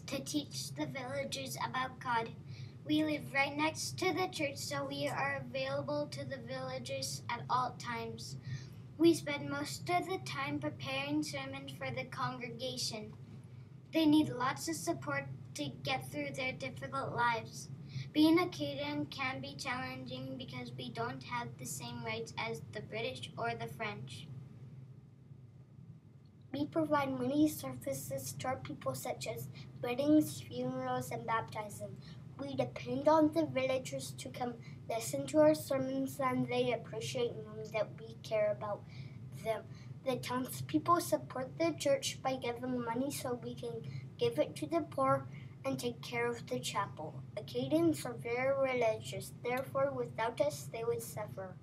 to teach the villagers about God. We live right next to the church, so we are available to the villagers at all times. We spend most of the time preparing sermons for the congregation. They need lots of support to get through their difficult lives. Being Acadian can be challenging because we don't have the same rights as the British or the French. We provide many services to our people such as weddings, funerals, and baptism. We depend on the villagers to come listen to our sermons, and they appreciate knowing that we care about them. The townspeople support the church by giving money so we can give it to the poor and take care of the chapel. Acadians are very religious, therefore without us they would suffer.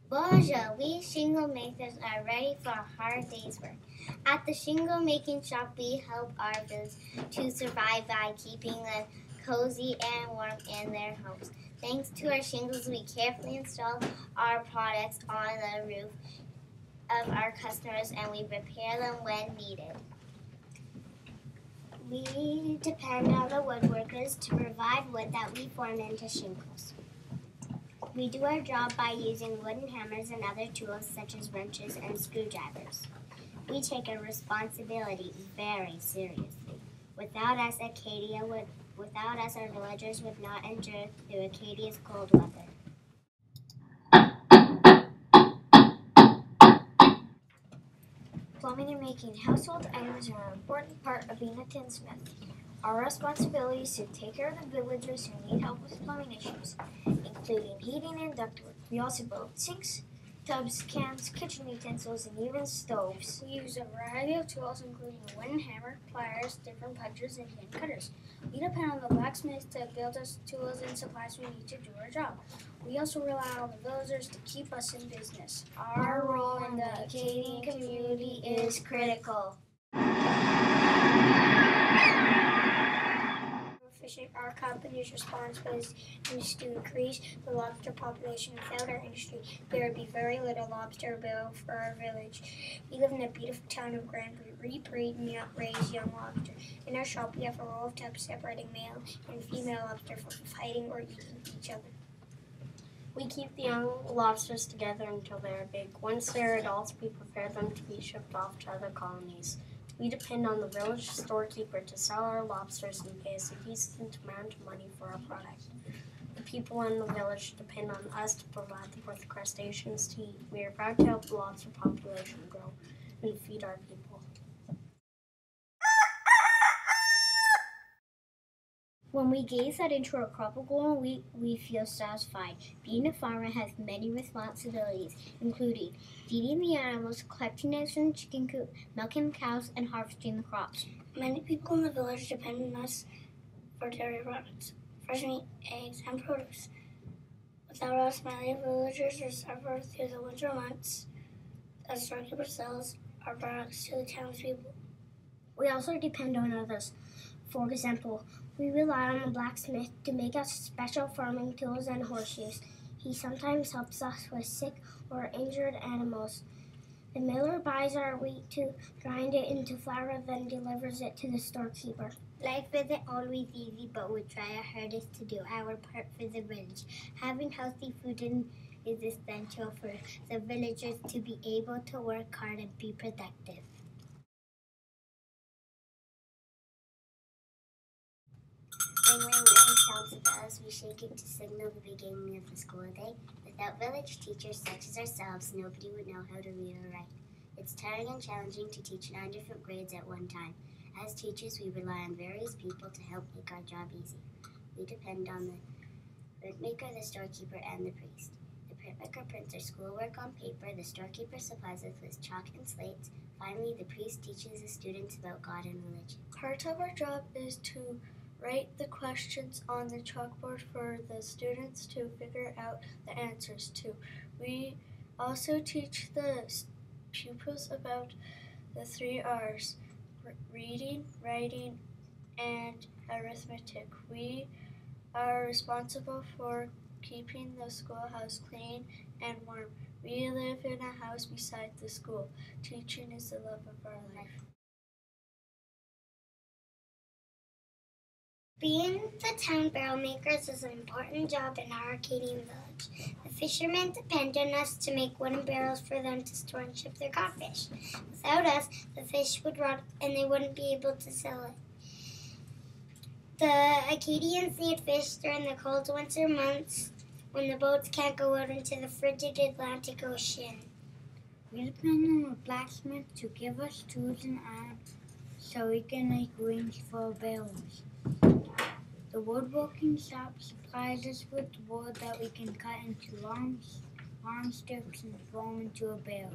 Bonjour, we shingle makers are ready for a hard day's work. At the shingle making shop, we help our village to survive by keeping them cozy and warm in their homes. Thanks to our shingles, we carefully install our products on the roof of our customers and we repair them when needed. We depend on the woodworkers to provide wood that we form into shingles. We do our job by using wooden hammers and other tools such as wrenches and screwdrivers. We take our responsibility very seriously. Without us, our villagers would not endure through Acadia's cold weather. Plumbing and making household items are an important part of being a tinsmith. Our responsibility is to take care of the villagers who need help with plumbing issues, including heating and ductwork. We also build sinks, tubs, cans, kitchen utensils, and even stoves. We use a variety of tools, including a wooden hammer, pliers, different punches, and hand cutters. We depend on the blacksmiths to build us tools and supplies we need to do our job. We also rely on the villagers to keep us in business. Our role in the Acadian community is critical. Our company's responsibility is to increase the lobster population. Without our industry, there would be very little lobster available for our village. We live in the beautiful town of Granbury. We breed and raise young lobster. In our shop, we have a row of tubs separating male and female lobster from fighting or eating each other. We keep the young lobsters together until they are big. Once they are adults, we prepare them to be shipped off to other colonies. We depend on the village storekeeper to sell our lobsters and pay us a decent amount of money for our product. The people in the village depend on us to provide them with crustaceans to eat. We are proud to help the lobster population grow and feed our people. When we gaze out into our crop of gold, we feel satisfied. Being a farmer has many responsibilities, including feeding the animals, collecting eggs from the chicken coop, milking cows, and harvesting the crops. Many people in the village depend on us for dairy products, fresh meat, eggs, and produce. Without us, many villagers will suffer through the winter months as storekeeper sells our products to the townspeople. We also depend on others. For example, we rely on the blacksmith to make us special farming tools and horseshoes. He sometimes helps us with sick or injured animals. The miller buys our wheat to grind it into flour, then delivers it to the storekeeper. Life isn't always easy, but we try our hardest to do our part for the village. Having healthy food is essential for the villagers to be able to work hard and be productive. When we sounds the bells, we shake it to signal the beginning of the school day. Without village teachers such as ourselves, nobody would know how to read or write. It's tiring and challenging to teach 9 different grades at one time. As teachers, we rely on various people to help make our job easy. We depend on the printmaker, the storekeeper, and the priest. The printmaker prints our schoolwork on paper, the storekeeper supplies us with chalk and slates. Finally, the priest teaches the students about God and religion. Part of our job is to write the questions on the chalkboard for the students to figure out the answers to. We also teach the pupils about the 3 R's, reading, writing, and arithmetic. We are responsible for keeping the schoolhouse clean and warm. We live in a house beside the school. Teaching is the love of our life. Being the town barrel makers is an important job in our Acadian village. The fishermen depend on us to make wooden barrels for them to store and ship their caught fish. Without us, the fish would rot and they wouldn't be able to sell it. The Acadians need fish during the cold winter months when the boats can't go out into the frigid Atlantic Ocean. We depend on the blacksmith to give us tools and iron so we can make rings for barrels. The woodworking shop supplies us with wood that we can cut into long strips and throw them into a barrel.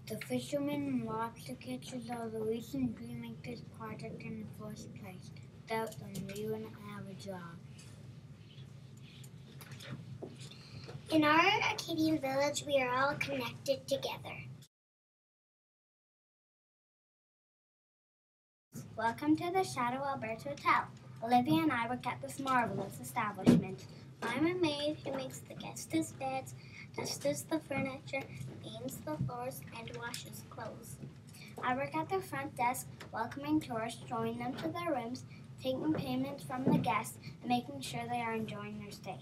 The fishermen and lobster catchers are the reason we make this project in the first place. Without them, we wouldn't have a job. In our Acadian village, we are all connected together. Welcome to the Shadow Alberta Hotel. Olivia and I work at this marvelous establishment. I'm a maid who makes the guests' beds, dusts the furniture, cleans the floors, and washes clothes. I work at the front desk, welcoming tourists, showing them to their rooms, taking payments from the guests, and making sure they are enjoying their stay.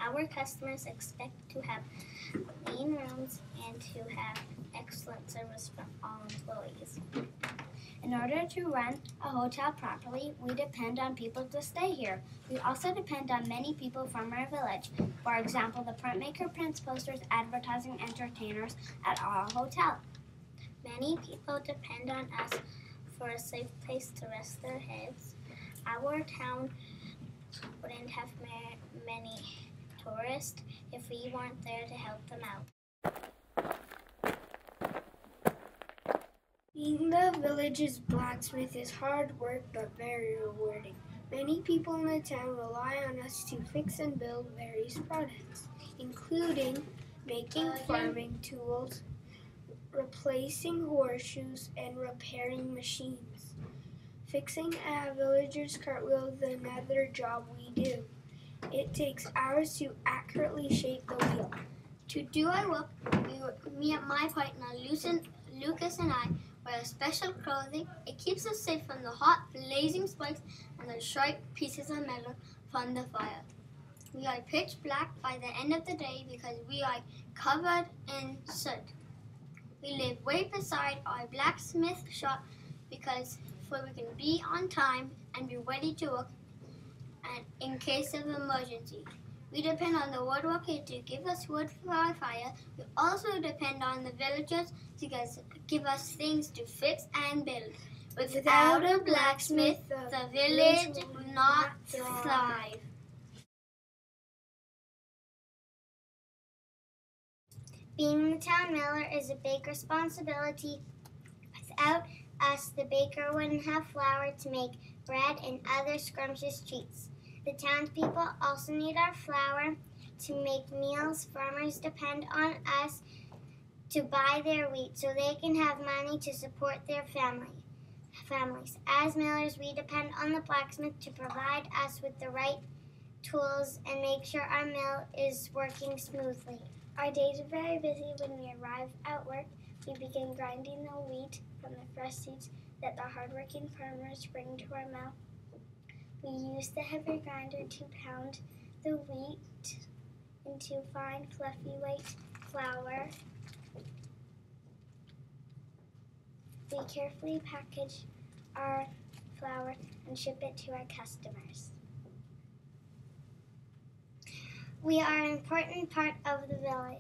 Our customers expect to have clean rooms and to have excellent service from all employees. In order to run a hotel properly, we depend on people to stay here. We also depend on many people from our village. For example, the printmaker prints posters advertising entertainers at our hotel. Many people depend on us for a safe place to rest their heads. Our town wouldn't have many tourists if we weren't there to help them out. Being the village's blacksmith is hard work but very rewarding. Many people in the town rely on us to fix and build various products, including making farming tools, replacing horseshoes, and repairing machines. Fixing a villager's cartwheel is another job we do. It takes hours to accurately shape the wheel. To do our work, me and my partner Lucas and I wear special clothing. It keeps us safe from the hot, blazing spikes and the sharp pieces of metal from the fire. We are pitch black by the end of the day because we are covered in soot. We live way beside our blacksmith shop because we can be on time and be ready to work and in case of emergency. We depend on the woodworker to give us wood for our fire. We also depend on the villagers to give us things to fix and build. Without a blacksmith, the village would not thrive. Being the town miller is a big responsibility. Without us, the baker wouldn't have flour to make bread and other scrumptious treats. The townspeople also need our flour to make meals. Farmers depend on us to buy their wheat so they can have money to support their families. As millers, we depend on the blacksmith to provide us with the right tools and make sure our mill is working smoothly. Our days are very busy. When we arrive at work, we begin grinding the wheat from the fresh seeds that the hardworking farmers bring to our mill. We use the heavy grinder to pound the wheat into fine, fluffy white flour. We carefully package our flour and ship it to our customers. We are an important part of the village.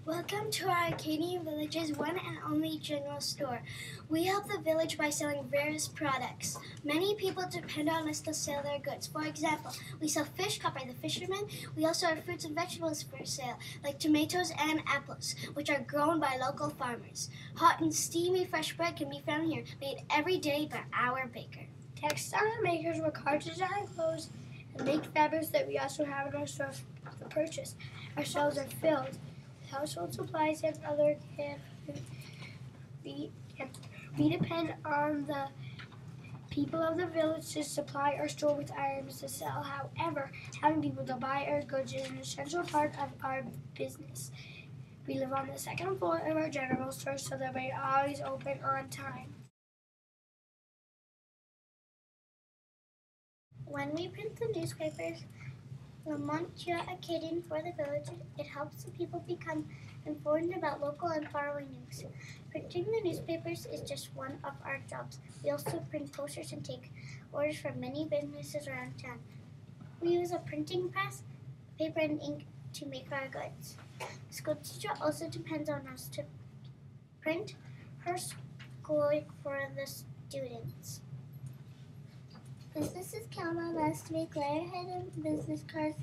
Welcome to our Acadian Village's one and only general store. We help the village by selling various products. Many people depend on us to sell their goods. For example, we sell fish caught by the fishermen. We also have fruits and vegetables for sale, like tomatoes and apples, which are grown by local farmers. Hot and steamy fresh bread can be found here, made every day by our baker. Textile makers work hard to design clothes and make fabrics that we also have in our store for purchase. Our shelves are filled with household supplies and other we depend on the People of the village to supply our store with items to sell. However, having people to buy our goods is an essential part of our business. We live on the second floor of our general store, so that we're always open on time. When we print the newspapers, the Montreal Acadian for the village, it helps the people become informed about local and faraway news. Printing the newspapers is just one of our jobs. We also print posters and take orders from many businesses around town. We use a printing press, paper, and ink to make our goods. The school teacher also depends on us to print her schoolwork for the students. Businesses count on us to make letterhead and business cards.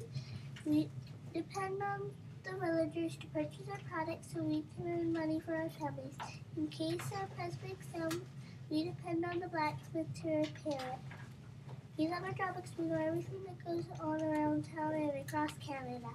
We depend on the villagers to purchase our products so we can earn money for our families. In case our press breaks down, we depend on the blacksmith to repair it. These are our topics. We know everything that goes on around town and across Canada.